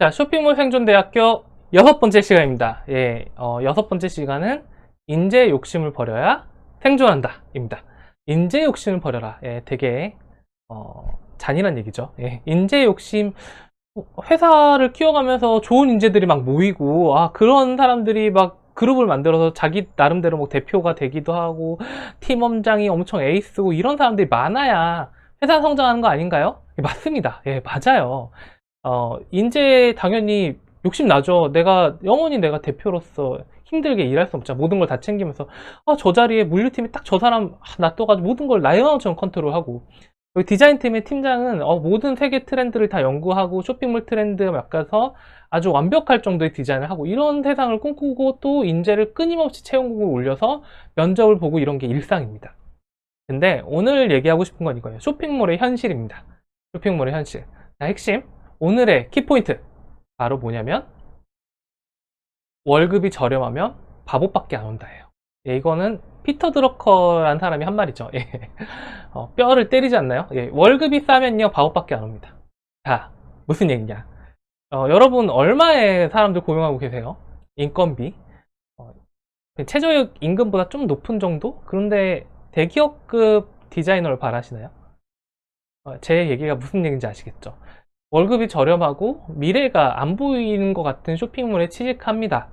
자, 쇼핑몰 생존대학교 6번째 시간입니다. 예, 6번째 시간은 인재 욕심을 버려야 생존한다 입니다. 인재 욕심을 버려라. 예, 되게 잔인한 얘기죠. 예, 인재 욕심, 회사를 키워가면서 좋은 인재들이 막 모이고, 그런 사람들이 막 그룹을 만들어서 자기 나름대로 뭐 대표가 되기도 하고, 팀원장이 엄청 에이스고, 이런 사람들이 많아야 회사 성장하는 거 아닌가요? 예, 맞습니다. 예, 맞아요. 인재 당연히 욕심 나죠. 영원히 내가 대표로서 힘들게 일할 수 없잖아. 모든 걸 다 챙기면서, 저 자리에 물류팀이 딱 저 사람 놔둬가지고 모든 걸 나의 마음처럼 컨트롤하고, 여기 디자인팀의 팀장은 모든 세계 트렌드를 다 연구하고 쇼핑몰 트렌드에 맡겨서 아주 완벽할 정도의 디자인을 하고, 이런 세상을 꿈꾸고 또 인재를 끊임없이 채용국을 올려서 면접을 보고, 이런 게 일상입니다. 근데 오늘 얘기하고 싶은 건 이거예요. 쇼핑몰의 현실입니다. 쇼핑몰의 현실. 자, 핵심. 오늘의 키포인트. 바로 뭐냐면, 월급이 저렴하면 바보밖에 안 온다예요. 예, 이거는 피터 드러커라는 사람이 한 말이죠. 예. 뼈를 때리지 않나요? 예, 월급이 싸면요 바보밖에 안 옵니다. 자, 무슨 얘기냐? 여러분 얼마의 사람들 고용하고 계세요? 인건비 최저 임금보다 좀 높은 정도? 그런데 대기업급 디자이너를 바라시나요? 제 얘기가 무슨 얘기인지 아시겠죠? 월급이 저렴하고 미래가 안 보이는 것 같은 쇼핑몰에 취직합니다.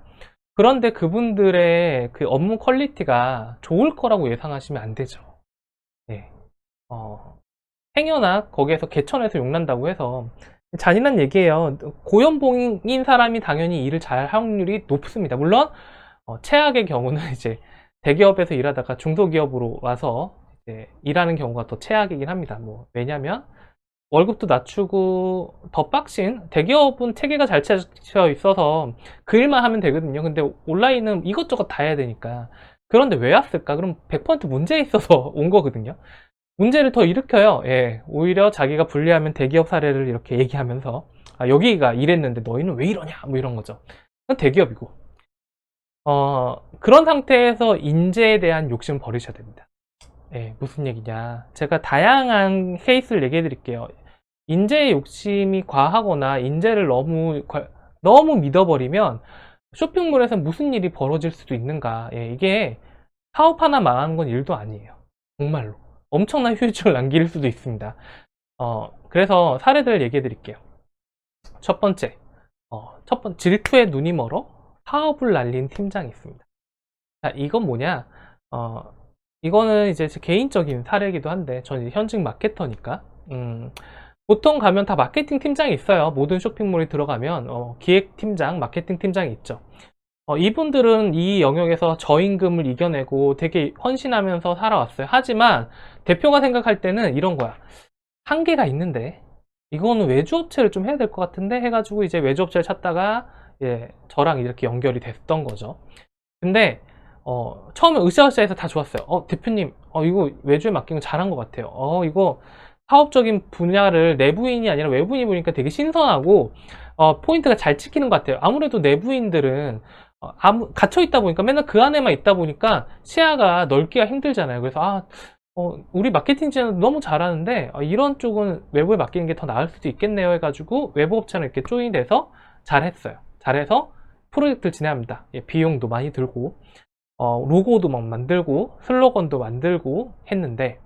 그런데 그분들의 그 업무 퀄리티가 좋을 거라고 예상하시면 안 되죠. 네. 행여나 거기에서 개천에서 욕난다고 해서 잔인한 얘기예요. 고연봉인 사람이 당연히 일을 잘 할 확률이 높습니다. 물론 최악의 경우는 이제 대기업에서 일하다가 중소기업으로 와서 이제 일하는 경우가 더 최악이긴 합니다. 왜냐면 월급도 낮추고 더 빡신, 대기업은 체계가 잘 짜져 있어서 그 일만 하면 되거든요. 근데 온라인은 이것저것 다 해야 되니까. 그런데 왜 왔을까? 그럼 100% 문제 있어서 온 거거든요. 문제를 더 일으켜요. 예, 오히려 자기가 불리하면 대기업 사례를 이렇게 얘기하면서, 여기가 이랬는데 너희는 왜 이러냐, 뭐 이런 거죠. 그건 대기업이고. 그런 상태에서 인재에 대한 욕심을 버리셔야 됩니다. 예, 무슨 얘기냐. 제가 다양한 케이스를 얘기해 드릴게요. 인재의 욕심이 과하거나 인재를 너무 믿어버리면 쇼핑몰에서 무슨 일이 벌어질 수도 있는가. 예, 이게 사업 하나 망하는 건 일도 아니에요. 정말로. 엄청난 휴지를 남길 수도 있습니다. 그래서 사례들을 얘기해 드릴게요. 첫 번째, 질투에 눈이 멀어 사업을 날린 팀장이 있습니다. 자, 이건 뭐냐? 이거는 이제 제 개인적인 사례이기도 한데, 저는 현직 마케터니까, 보통 가면 다 마케팅 팀장이 있어요. 모든 쇼핑몰에 들어가면, 기획 팀장, 마케팅 팀장이 있죠. 이분들은 이 영역에서 저임금을 이겨내고 되게 헌신하면서 살아왔어요. 하지만 대표가 생각할 때는 이런 거야. 한계가 있는데, 이거는 외주업체를 좀 해야 될 것 같은데 해가지고 이제 외주업체를 찾다가, 예, 저랑 이렇게 연결이 됐던 거죠. 근데 처음에 으쌰으쌰해서 다 좋았어요. 대표님, 이거 외주에 맡긴 거 잘한 것 같아요. 이거 사업적인 분야를 내부인이 아니라 외부인이 보니까 되게 신선하고, 포인트가 잘 찍히는 것 같아요. 아무래도 내부인들은 갇혀 있다 보니까 맨날 그 안에만 있다 보니까 시야가 넓기가 힘들잖아요. 그래서 우리 마케팅진은 너무 잘하는데 이런 쪽은 외부에 맡기는 게 더 나을 수도 있겠네요 해가지고 외부 업체는 이렇게 조인돼서 잘했어요. 잘해서 프로젝트를 진행합니다. 예, 비용도 많이 들고 로고도 막 만들고 슬로건도 만들고 했는데,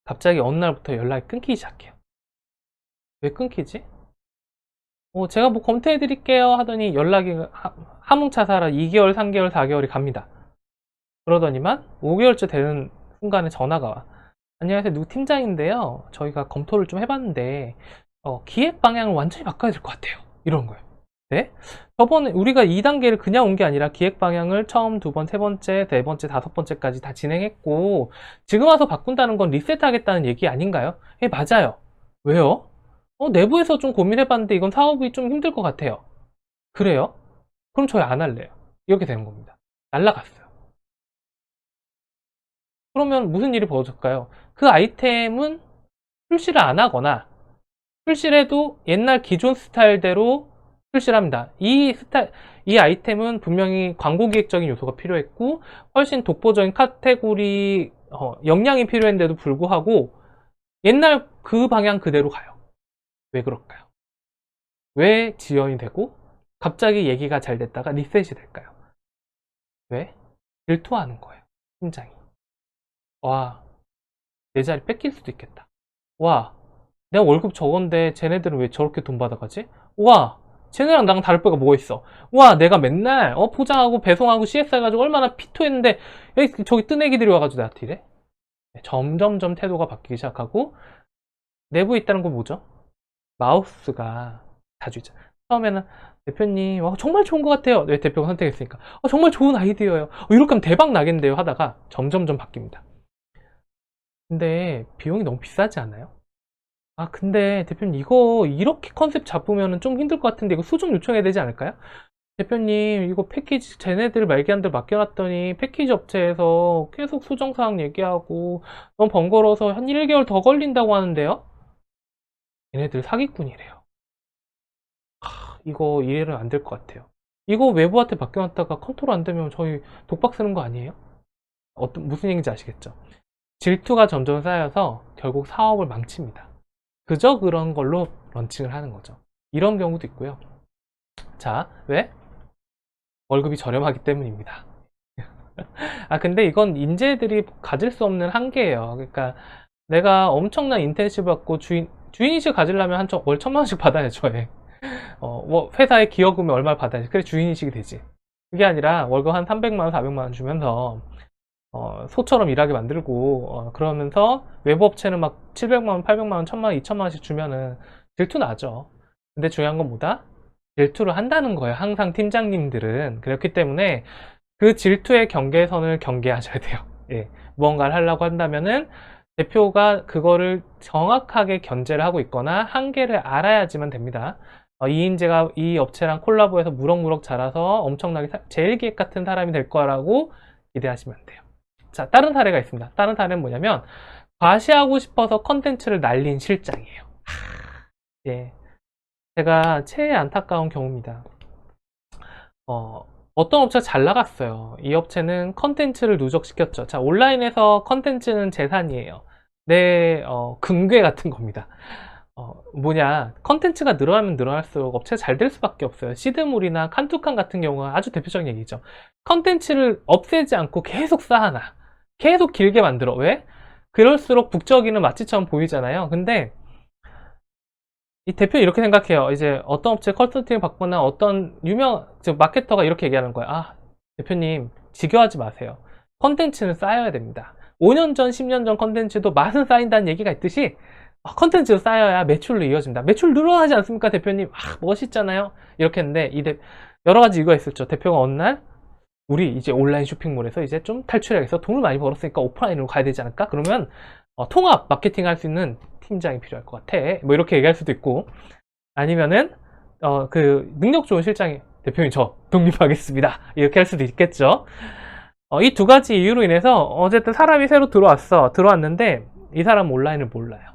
갑자기 어느 날부터 연락이 끊기기 시작해요. 왜 끊기지? 제가 뭐 검토해 드릴게요 하더니 연락이 하몽차사라 2개월, 3개월, 4개월이 갑니다. 그러더니만 5개월째 되는 순간에 전화가 와. 안녕하세요, 누구 팀장인데요, 저희가 검토를 좀 해봤는데 기획 방향을 완전히 바꿔야 될 것 같아요, 이런 거예요. 네? 저번에 우리가 2단계를 그냥 온 게 아니라 기획 방향을 처음, 두 번, 세 번째, 네 번째, 다섯 번째까지 다 진행했고, 지금 와서 바꾼다는 건 리셋하겠다는 얘기 아닌가요? 예, 맞아요. 왜요? 내부에서 좀 고민해봤는데 이건 사업이 좀 힘들 것 같아요. 그래요? 그럼 저희 안 할래요. 이렇게 되는 겁니다. 날라갔어요. 그러면 무슨 일이 벌어질까요? 그 아이템은 출시를 안 하거나, 출시를 해도 옛날 기존 스타일대로 출시를 합니다. 이 아이템은 분명히 광고 기획적인 요소가 필요했고, 훨씬 독보적인 카테고리, 역량이 필요했는데도 불구하고, 옛날 그 방향 그대로 가요. 왜 그럴까요? 왜 지연이 되고 갑자기 얘기가 잘 됐다가 리셋이 될까요? 왜? 질투하는 거예요. 팀장이. 와, 내 자리 뺏길 수도 있겠다. 와, 내가 월급 적은데 쟤네들은 왜 저렇게 돈 받아가지? 와, 쟤네랑 나랑 다를 바가 뭐가 있어? 와, 내가 맨날 포장하고 배송하고 CS 해가지고 얼마나 피토했는데 여기 저기 뜬 애기들이 와가지고 나한테 이래? 점점점 태도가 바뀌기 시작하고 내부에 있다는 건 뭐죠? 마우스가 자주 있잖아. 처음에는 대표님 정말 좋은 것 같아요. 네, 대표가 선택했으니까 정말 좋은 아이디어예요. 이렇게 하면 대박 나겠는데요 하다가 점점점 바뀝니다. 근데 비용이 너무 비싸지 않아요? 근데 대표님 이거 이렇게 컨셉 잡으면 좀 힘들 것 같은데 이거 수정 요청해야 되지 않을까요? 대표님 이거 패키지 쟤네들 말기한 대로 맡겨놨더니 패키지 업체에서 계속 수정사항 얘기하고 너무 번거로워서 한 1개월 더 걸린다고 하는데요? 얘네들 사기꾼이래요. 이거 이해는 안 될 것 같아요. 이거 외부한테 맡겨놨다가 컨트롤 안 되면 저희 독박 쓰는 거 아니에요? 무슨 얘기인지 아시겠죠? 질투가 점점 쌓여서 결국 사업을 망칩니다. 그저 그런 걸로 런칭을 하는 거죠. 이런 경우도 있고요. 자, 왜? 월급이 저렴하기 때문입니다. 근데 이건 인재들이 가질 수 없는 한계예요. 그러니까 내가 엄청난 인텐시브 받고 주인이식 가지려면 월 1,000만 원씩 받아야죠. 뭐 회사의 기여금이 얼마를 받아야지. 그래 주인이식이 되지. 그게 아니라 월급 한 300만 원, 400만 원 주면서 소처럼 일하게 만들고 그러면서 외부 업체는 막 700만 원, 800만 원, 1000만 원, 2000만 원씩 주면은 질투 나죠. 근데 중요한 건 뭐다? 질투를 한다는 거예요. 항상 팀장님들은. 그렇기 때문에 그 질투의 경계선을 경계하셔야 돼요. 예. 무언가를 하려고 한다면은 대표가 그거를 정확하게 견제를 하고 있거나 한계를 알아야지만 됩니다. 이 인재가 이 업체랑 콜라보해서 무럭무럭 자라서 엄청나게 제일기획 같은 사람이 될 거라고 기대하시면 돼요. 자, 다른 사례가 있습니다. 다른 사례는 뭐냐면 과시하고 싶어서 컨텐츠를 날린 실장이에요. 예. 제가 최애 안타까운 경우입니다. 어떤 업체가 잘 나갔어요. 이 업체는 컨텐츠를 누적시켰죠. 자, 온라인에서 컨텐츠는 재산이에요. 내 금괴 같은 겁니다. 뭐냐, 컨텐츠가 늘어나면 늘어날수록 업체가 잘 될 수밖에 없어요. 시드물이나 칸투칸 같은 경우가 아주 대표적인 얘기죠. 컨텐츠를 없애지 않고 계속 쌓아놔. 계속 길게 만들어. 왜? 그럴수록 북적이는 마취처럼 보이잖아요. 근데 이 대표 이렇게 생각해요. 이제 어떤 업체 컨설팅 받거나 어떤 즉 마케터가 이렇게 얘기하는 거야. 대표님 지겨워하지 마세요. 컨텐츠는 쌓여야 됩니다. 5년 전, 10년 전 컨텐츠도 맛은 쌓인다는 얘기가 있듯이 컨텐츠도 쌓여야 매출로 이어집니다. 매출 늘어나지 않습니까, 대표님? 멋있잖아요. 이렇게 했는데 여러 가지 이유가 있었죠. 대표가 어느 날 우리 이제 온라인 쇼핑몰에서 이제 좀 탈출해야겠어. 돈을 많이 벌었으니까 오프라인으로 가야 되지 않을까? 그러면 통합 마케팅 할 수 있는 팀장이 필요할 것 같아. 뭐 이렇게 얘기할 수도 있고, 아니면은 그 능력 좋은 실장이 대표님 저 독립하겠습니다. 이렇게 할 수도 있겠죠. 이 두 가지 이유로 인해서 어쨌든 사람이 새로 들어왔는데 이 사람은 온라인을 몰라요.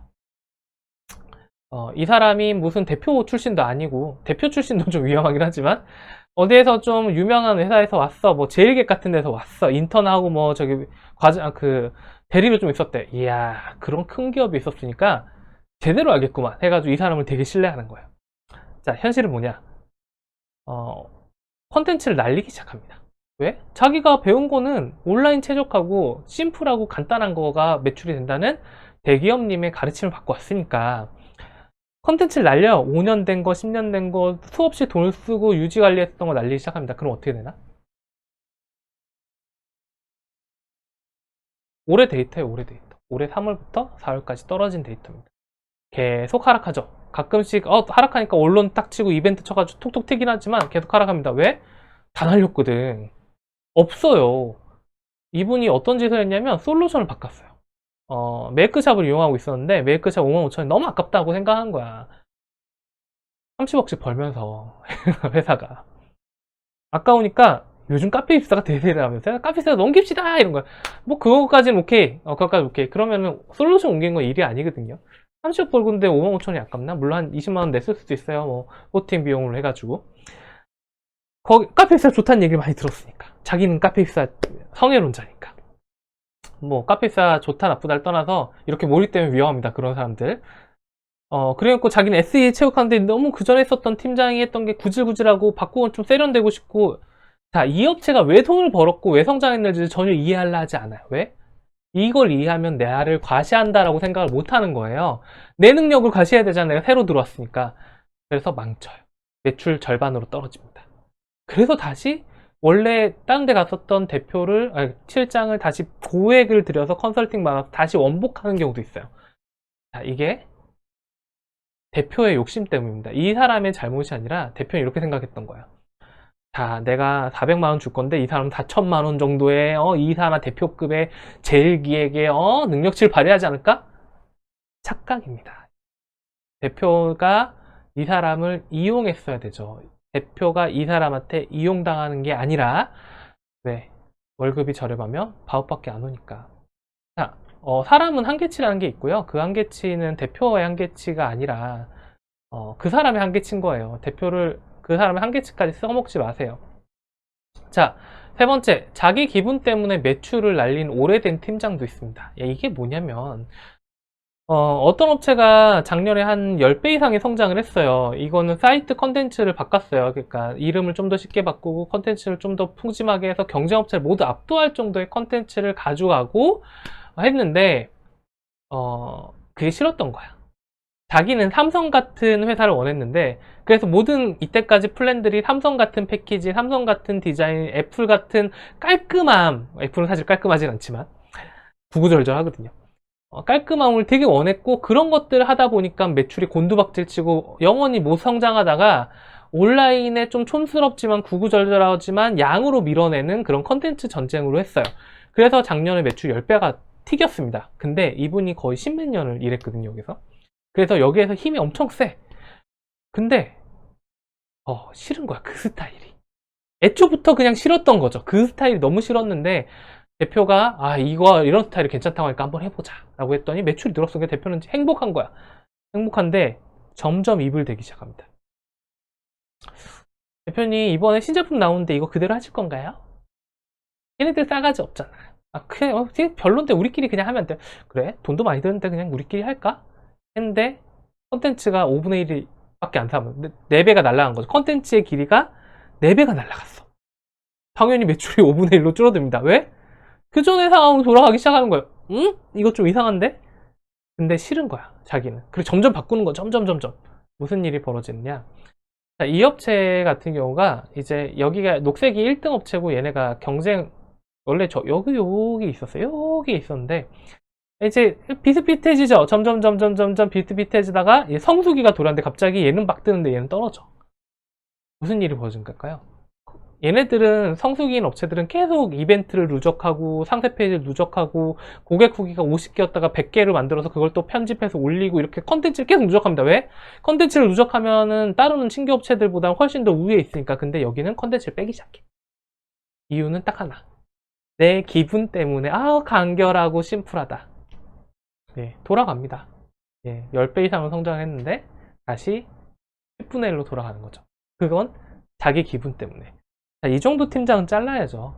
이 사람이 무슨 대표 출신도 아니고, 대표 출신도 좀 위험하긴 하지만 어디에서 좀 유명한 회사에서 왔어. 뭐 제일객 같은 데서 왔어. 인턴하고 뭐 저기 대리로 좀 있었대. 이야, 그런 큰 기업이 있었으니까 제대로 알겠구만 해가지고 이 사람을 되게 신뢰하는 거예요. 자, 현실은 뭐냐? 컨텐츠를 날리기 시작합니다. 왜? 자기가 배운 거는 온라인 최적하고 심플하고 간단한 거가 매출이 된다는 대기업님의 가르침을 받고 왔으니까 컨텐츠를 날려. 5년 된 거, 10년 된 거 수없이 돈을 쓰고 유지 관리했던 거 날리기 시작합니다. 그럼 어떻게 되나? 올해 데이터예요, 올해 데이터. 올해 3월부터 4월까지 떨어진 데이터입니다. 계속 하락하죠. 가끔씩 하락하니까 언론 딱 치고 이벤트 쳐가지고 톡톡 튀긴 하지만 계속 하락합니다. 왜? 다 날렸거든. 없어요. 이분이 어떤 짓을 했냐면 솔루션을 바꿨어요. 메이크샵을 이용하고 있었는데 메이크샵 55,000원 너무 아깝다고 생각한 거야. 30억씩 벌면서 회사가 아까우니까 요즘 카페 입사가 대세를 하면서 카페 입사 넘깁시다 이런 거야. 뭐 그거까지는 오케이. 그거까지 오케이. 그러면은 솔루션 옮긴 건 일이 아니거든요. 30억 벌건데 55,000원이 아깝나? 물론 한 20만원 냈을 수도 있어요. 뭐 호스팅 비용으로 해가지고 카페 입사 좋다는 얘기를 많이 들었으니까. 자기는 카페 입사 성애론자니까. 뭐 카페 입사 좋다 나쁘다를 떠나서 이렇게 몰입되면 위험합니다. 그런 사람들. 그래갖고 자기는 SE 체육하는데 너무 그전에 했었던 팀장이 했던 게 구질구질하고 바꾸고 좀 세련되고 싶고. 자, 이 업체가 왜 돈을 벌었고 왜 성장했는지 전혀 이해하려 하지 않아요. 왜? 이걸 이해하면 나를 과시한다라고 생각을 못 하는 거예요. 내 능력을 과시해야 되잖아요. 내가 새로 들어왔으니까. 그래서 망쳐요. 매출 절반으로 떨어집니다. 그래서 다시 원래 다른 데 갔었던 실장을 다시 고액을 들여서 컨설팅 받아서 다시 원복하는 경우도 있어요. 자, 이게 대표의 욕심 때문입니다. 이 사람의 잘못이 아니라 대표는 이렇게 생각했던 거예요. 자, 내가 400만 원 줄 건데 이 사람 4천만 원 정도의 이 사람 대표급의 제일 기획에 능력치를 발휘하지 않을까? 착각입니다. 대표가 이 사람을 이용했어야 되죠. 대표가 이 사람한테 이용당하는 게 아니라 왜? 월급이 저렴하면 바웃밖에 안 오니까. 자, 사람은 한계치라는 게 있고요. 그 한계치는 대표의 한계치가 아니라 그 사람의 한계치인 거예요. 그 사람의 한계치까지 써먹지 마세요. 자, 세 번째, 자기 기분 때문에 매출을 날린 오래된 팀장도 있습니다. 이게 뭐냐면 어떤 업체가 작년에 한 10배 이상의 성장을 했어요. 이거는 사이트 컨텐츠를 바꿨어요. 그러니까 이름을 좀 더 쉽게 바꾸고 컨텐츠를 좀 더 푸짐하게 해서 경쟁업체를 모두 압도할 정도의 컨텐츠를 가져가고 했는데 그게 싫었던 거야. 자기는 삼성 같은 회사를 원했는데, 그래서 모든 이때까지 플랜들이 삼성 같은 패키지, 삼성 같은 디자인, 애플 같은 깔끔함, 애플은 사실 깔끔하진 않지만 구구절절 하거든요. 깔끔함을 되게 원했고, 그런 것들을 하다 보니까 매출이 곤두박질 치고 영원히 못 성장하다가 온라인에 좀 촌스럽지만 구구절절하지만 양으로 밀어내는 그런 컨텐츠 전쟁으로 했어요. 그래서 작년에 매출 10배가 튀겼습니다. 근데 이분이 거의 10몇 년을 일했거든요, 여기서. 그래서 여기에서 힘이 엄청 세. 근데 싫은 거야, 그 스타일이. 애초부터 그냥 싫었던 거죠. 그 스타일이 너무 싫었는데 대표가 이런 스타일이 괜찮다고 하니까 한번 해보자 라고 했더니 매출이 늘었으니까 대표는 행복한 거야. 행복한데 점점 입을 대기 시작합니다. 대표님, 이번에 신제품 나오는데 이거 그대로 하실 건가요? 얘네들 싸가지 없잖아. 그래, 별론데 우리끼리 그냥 하면 돼. 그래, 돈도 많이 드는데 그냥 우리끼리 할까? 했는데 컨텐츠가 5분의 1이 밖에 안 사면 4배가 날아간 거죠. 컨텐츠의 길이가 4배가 날아갔어. 당연히 매출이 5분의 1로 줄어듭니다. 왜? 그 전에 상황으로 돌아가기 시작하는 거예요. 응? 이거 좀 이상한데? 근데 싫은 거야, 자기는. 그리고 점점 바꾸는 거, 점점. 무슨 일이 벌어지느냐? 자, 이 업체 같은 경우가 이제 여기가 녹색이 1등 업체고 얘네가 원래 여기 있었어요. 여기 있었는데 이제 비슷비슷해지죠. 점점 비슷비슷해지다가 성수기가 돌았는데 갑자기 얘는 막 뜨는데 얘는 떨어져. 무슨 일이 벌어진 걸까요? 얘네들은 성수기인 업체들은 계속 이벤트를 누적하고 상세 페이지를 누적하고 고객 후기가 50개였다가 100개를 만들어서 그걸 또 편집해서 올리고 이렇게 컨텐츠를 계속 누적합니다. 왜? 컨텐츠를 누적하면은 따르는 친교 업체들보다 훨씬 더 우위에 있으니까. 근데 여기는 컨텐츠를 빼기 시작해. 이유는 딱 하나. 내 기분 때문에 간결하고 심플하다. 돌아갑니다. 10배 이상은 성장을 했는데 다시 10분의 1로 돌아가는 거죠. 그건 자기 기분 때문에. 자, 이 정도 팀장은 잘라야죠.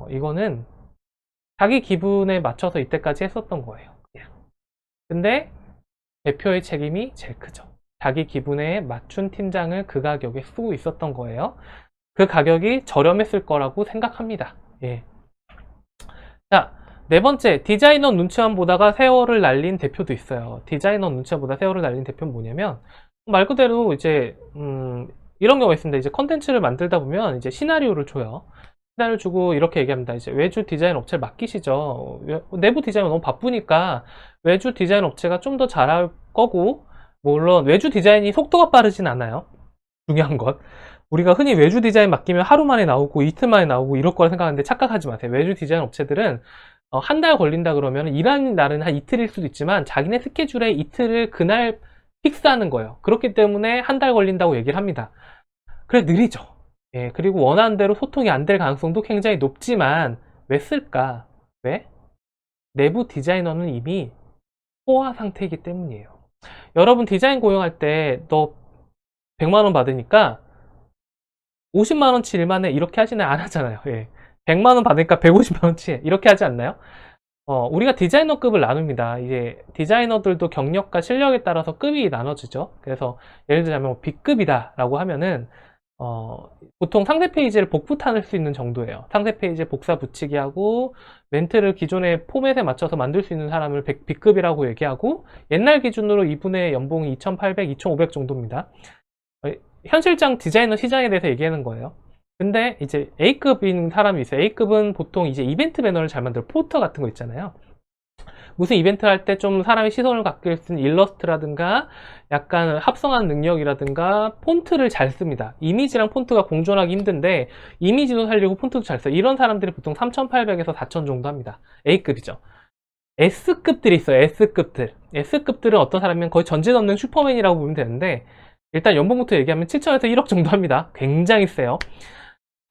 이거는 자기 기분에 맞춰서 이때까지 했었던 거예요. 그냥. 근데 대표의 책임이 제일 크죠. 자기 기분에 맞춘 팀장을 그 가격에 쓰고 있었던 거예요. 그 가격이 저렴했을 거라고 생각합니다. 자, 네 번째, 디자이너 눈치만 보다가 세월을 날린 대표도 있어요. 디자이너 눈치만 보다 세월을 날린 대표는 뭐냐면 말 그대로 이제 이런 경우가 있습니다. 이제 컨텐츠를 만들다 보면 이제 시나리오를 줘요. 시나리오를 주고 이렇게 얘기합니다. 이제 외주 디자인 업체를 맡기시죠. 내부 디자인이 너무 바쁘니까 외주 디자인 업체가 좀 더 잘할 거고, 물론 외주 디자인이 속도가 빠르진 않아요. 중요한 건 우리가 흔히 외주 디자인 맡기면 하루 만에 나오고 이틀 만에 나오고 이럴 거라 생각하는데 착각하지 마세요. 외주 디자인 업체들은 한 달 걸린다 그러면 일하는 날은 한 이틀일 수도 있지만 자기네 스케줄에 이틀을 그날 픽스하는 거예요. 그렇기 때문에 한 달 걸린다고 얘기를 합니다. 그래, 느리죠. 그리고 원하는 대로 소통이 안 될 가능성도 굉장히 높지만 왜 쓸까? 왜? 내부 디자이너는 이미 포화 상태이기 때문이에요. 여러분 디자인 고용할 때 너 100만 원 받으니까 50만 원치 일만 해 이렇게 하시나요? 안 하잖아요. 100만 원 받으니까 150만 원치 해 이렇게 하지 않나요? 우리가 디자이너급을 나눕니다. 이제 디자이너들도 경력과 실력에 따라서 급이 나눠지죠. 그래서 예를 들자면 B급이다라고 하면은 보통 상세 페이지를 복붙할 수 있는 정도예요. 상세 페이지에 복사 붙이기 하고 멘트를 기존의 포맷에 맞춰서 만들 수 있는 사람을 B급이라고 얘기하고, 옛날 기준으로 이분의 연봉이 2,800, 2,500 정도입니다. 현실장 디자이너 시장에 대해서 얘기하는 거예요. 근데 이제 A급인 사람이 있어요. A급은 보통 이제 이벤트 배너를 잘 만들어, 포스터 같은 거 있잖아요. 무슨 이벤트 할 때 좀 사람의 시선을 갖게 할 수 있는 일러스트라든가 약간 합성한 능력이라든가 폰트를 잘 씁니다. 이미지랑 폰트가 공존하기 힘든데 이미지도 살리고 폰트도 잘 써요. 이런 사람들이 보통 3,800에서 4,000 정도 합니다. A급이죠. S급들이 있어요. S급들. S급들은 어떤 사람이면 거의 전지전능 슈퍼맨이라고 보면 되는데, 일단 연봉부터 얘기하면 7천에서 1억 정도 합니다. 굉장히 세요.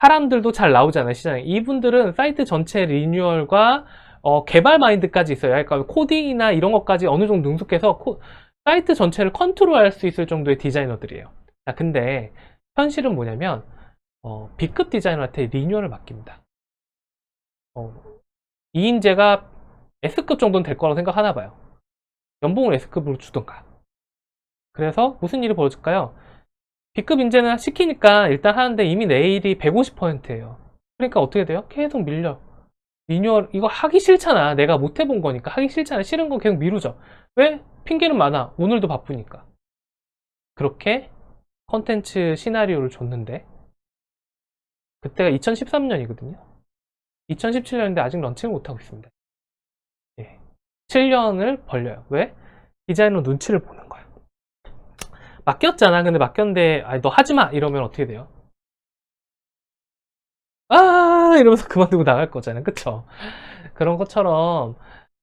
사람들도 잘 나오잖아요, 시장에. 이분들은 사이트 전체 리뉴얼과 개발 마인드까지 있어요. 그러니까 코딩이나 이런 것까지 어느 정도 능숙해서 사이트 전체를 컨트롤할 수 있을 정도의 디자이너들이에요. 자, 근데 현실은 뭐냐면 B급 디자이너한테 리뉴얼을 맡깁니다. 이 인재가 S급 정도는 될 거라고 생각하나 봐요. 연봉을 S급으로 주던가. 그래서 무슨 일이 벌어질까요? B급 인재는 시키니까 일단 하는데 이미 내일이 150%예요. 그러니까 어떻게 돼요? 계속 밀려. 리뉴얼 이거 하기 싫잖아. 내가 못 해본 거니까 하기 싫잖아. 싫은 거 계속 미루죠. 왜? 핑계는 많아. 오늘도 바쁘니까. 그렇게 컨텐츠 시나리오를 줬는데, 그때가 2013년이거든요. 2017년인데 아직 런칭을 못하고 있습니다. 예. 7년을 벌려요. 왜? 디자이너 눈치를 보는 거야. 맡겼잖아. 근데 맡겼는데 너 하지마 이러면 어떻게 돼요? 이러면서 그만두고 나갈 거잖아요. 그쵸? 그런 것처럼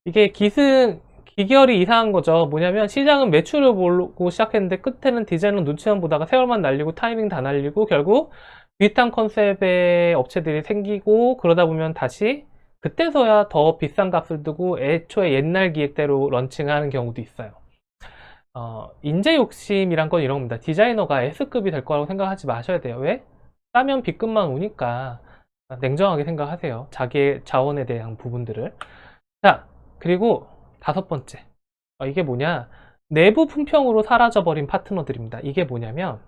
이게 기결이 이상한 거죠. 뭐냐면 시장은 매출을 보고 시작했는데 끝에는 디자이너 눈치만 보다가 세월만 날리고 타이밍 다 날리고 결국 비슷한 컨셉의 업체들이 생기고, 그러다 보면 다시 그때서야 더 비싼 값을 두고 애초에 옛날 기획대로 런칭하는 경우도 있어요. 인재 욕심이란 건 이런 겁니다. 디자이너가 S급이 될 거라고 생각하지 마셔야 돼요. 왜? 싸면 B급만 오니까 냉정하게 생각하세요. 자기의 자원에 대한 부분들을. 자, 그리고 다섯 번째. 이게 뭐냐? 내부 품평으로 사라져버린 파트너들입니다. 이게 뭐냐면,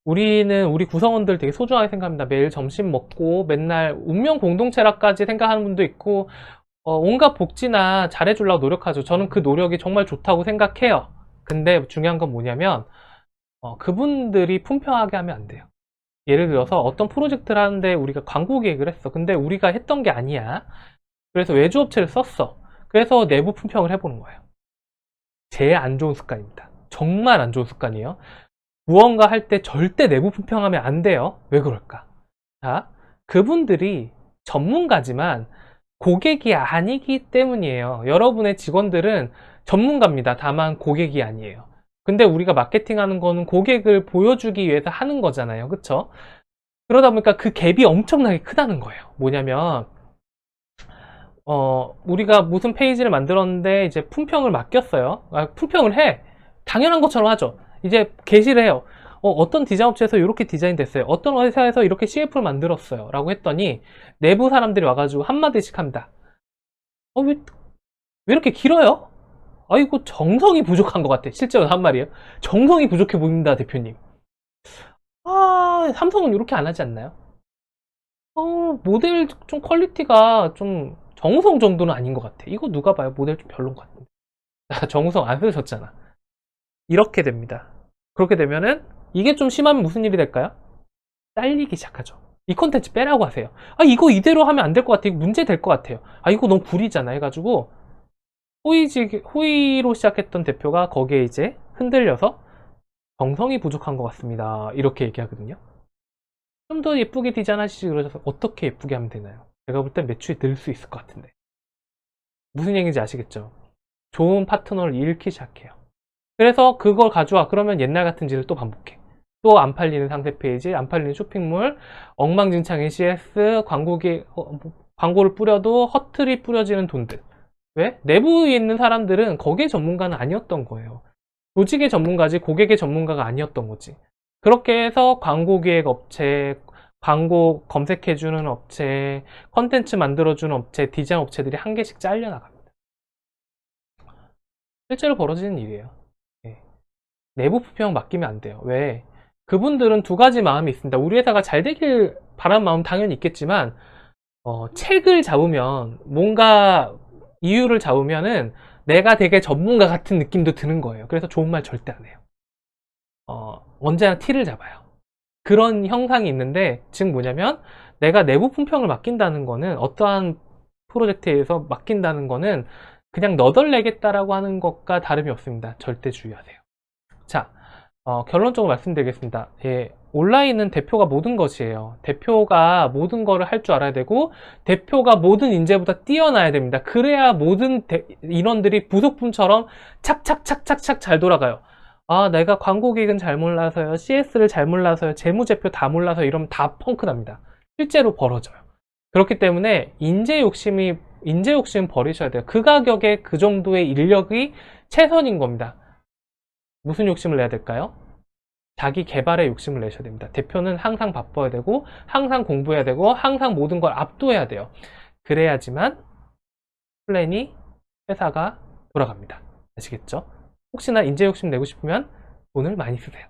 우리 구성원들 되게 소중하게 생각합니다. 매일 점심 먹고 맨날 운명 공동체라까지 생각하는 분도 있고, 온갖 복지나 잘해주려고 노력하죠. 저는 그 노력이 정말 좋다고 생각해요. 근데 중요한 건 뭐냐면, 그분들이 품평하게 하면 안 돼요. 예를 들어서 어떤 프로젝트를 하는데 우리가 광고 계획을 했어. 근데 우리가 했던 게 아니야. 그래서 외주업체를 썼어. 그래서 내부 품평을 해보는 거예요. 제일 안 좋은 습관입니다. 정말 안 좋은 습관이에요. 무언가 할 때 절대 내부 품평하면 안 돼요. 왜 그럴까? 자, 그분들이 전문가지만 고객이 아니기 때문이에요. 여러분의 직원들은 전문가입니다. 다만 고객이 아니에요. 근데 우리가 마케팅하는 거는 고객을 보여주기 위해서 하는 거잖아요. 그쵸? 그러다 보니까 그 갭이 엄청나게 크다는 거예요. 뭐냐면 우리가 무슨 페이지를 만들었는데 이제 품평을 맡겼어요. 품평을 해. 당연한 것처럼 하죠. 이제 게시를 해요. 어떤 디자인 업체에서 이렇게 디자인 됐어요. 어떤 회사에서 이렇게 CF를 만들었어요. 라고 했더니 내부 사람들이 와가지고 한마디씩 합니다. 왜 이렇게 길어요? 이거 정성이 부족한 것 같아. 실제로 한 말이에요. 정성이 부족해 보인다, 대표님. 삼성은 이렇게 안 하지 않나요? 모델 좀 퀄리티가 좀 정우성 정도는 아닌 것 같아. 이거 누가 봐요? 모델 좀 별론 것 같은데. 정우성 안 쓰셨잖아. 이렇게 됩니다. 그렇게 되면은 이게 좀 심하면 무슨 일이 될까요? 잘리기 시작하죠. 이 콘텐츠 빼라고 하세요. 이거 이대로 하면 안 될 것 같아. 이거 문제 될 것 같아요. 이거 너무 구리잖아. 해가지고 호의로 시작했던 대표가 거기에 이제 흔들려서 정성이 부족한 것 같습니다. 이렇게 얘기하거든요. 좀 더 예쁘게 디자인하시지 그러셔서 어떻게 예쁘게 하면 되나요? 제가 볼 땐 매출이 늘 수 있을 것 같은데. 무슨 얘기인지 아시겠죠? 좋은 파트너를 잃기 시작해요. 그래서 그걸 가져와. 그러면 옛날 같은 짓을 또 반복해. 또 안 팔리는 상세 페이지, 안 팔리는 쇼핑몰, 엉망진창 NCS, 광고를 뿌려도 허틀이 뿌려지는 돈들. 왜? 내부에 있는 사람들은 거기에 전문가는 아니었던 거예요. 조직의 전문가지 고객의 전문가가 아니었던 거지. 그렇게 해서 광고 기획 업체, 광고 검색해주는 업체, 컨텐츠 만들어주는 업체, 디자인 업체들이 한 개씩 잘려나갑니다. 실제로 벌어지는 일이에요. 네. 내부 품평 맡기면 안 돼요. 왜? 그분들은 두 가지 마음이 있습니다. 우리 회사가 잘 되길 바라는 마음 당연히 있겠지만, 책을 잡으면, 뭔가 이유를 잡으면은 내가 되게 전문가 같은 느낌도 드는 거예요. 그래서 좋은 말 절대 안 해요. 언제나 티를 잡아요. 그런 형상이 있는데, 즉 뭐냐면, 내가 내부 품평을 맡긴다는 거는, 어떠한 프로젝트에서 맡긴다는 거는 그냥 너덜내겠다라고 하는 것과 다름이 없습니다. 절대 주의하세요. 자, 결론적으로 말씀드리겠습니다. 예, 온라인은 대표가 모든 것이에요. 대표가 모든 거를 할 줄 알아야 되고, 대표가 모든 인재보다 뛰어나야 됩니다. 그래야 모든 인원들이 부속품처럼 착착착착착 잘 돌아가요. 아, 내가 광고 기획은 잘 몰라서요. CS를 잘 몰라서요. 재무제표 다 몰라서 이러면 다 펑크 납니다. 실제로 벌어져요. 그렇기 때문에 인재 욕심 버리셔야 돼요. 그 가격에 그 정도의 인력이 최선인 겁니다. 무슨 욕심을 내야 될까요? 자기 개발에 욕심을 내셔야 됩니다. 대표는 항상 바빠야 되고, 항상 공부해야 되고, 항상 모든 걸 압도해야 돼요. 그래야지만 플랜이 회사가 돌아갑니다. 아시겠죠? 혹시나 인재 욕심 내고 싶으면 돈을 많이 쓰세요.